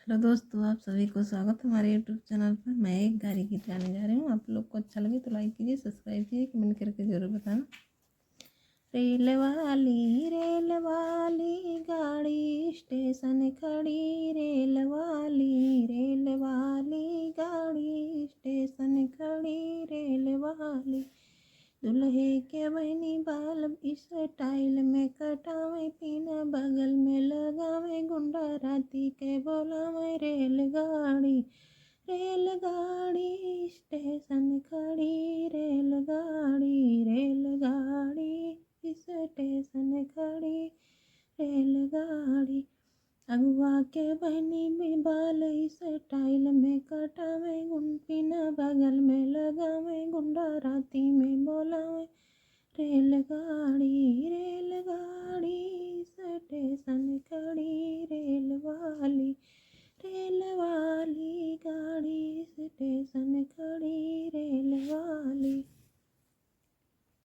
Hello दोस्तों, आप सभी को स्वागत है हमारे यूट्यूब चैनल पर। मैं एक गाड़ी गीत गाने जा रही हूँ। आप लोग को अच्छा लगे तो लाइक कीजिए, सब्सक्राइब कीजिए, कमेंट करके ज़रूर बताना। रेल वाली गाड़ी स्टेशन खड़ी, रेल वाली गाड़ी स्टेशन खड़ी, रेल वाली दुल्हे के बहनी बाल इस स्टाइल में कटावे, पीना बगल में लगावे, गुंडा राती के बोलावे। रेलगाड़ी स्टेशन खड़ी, रेलगाड़ी स्टेशन खड़ी, रेलगाड़ी। अगुआ के बहनी में बाल इस स्टाइल में कटावे, पिना बगल में लगावे, गुंडा राती में बोलावे। रेलगाड़ी स्टेशन खड़ी, रेल वाली गाड़ी स्टेशन खड़ी, रेल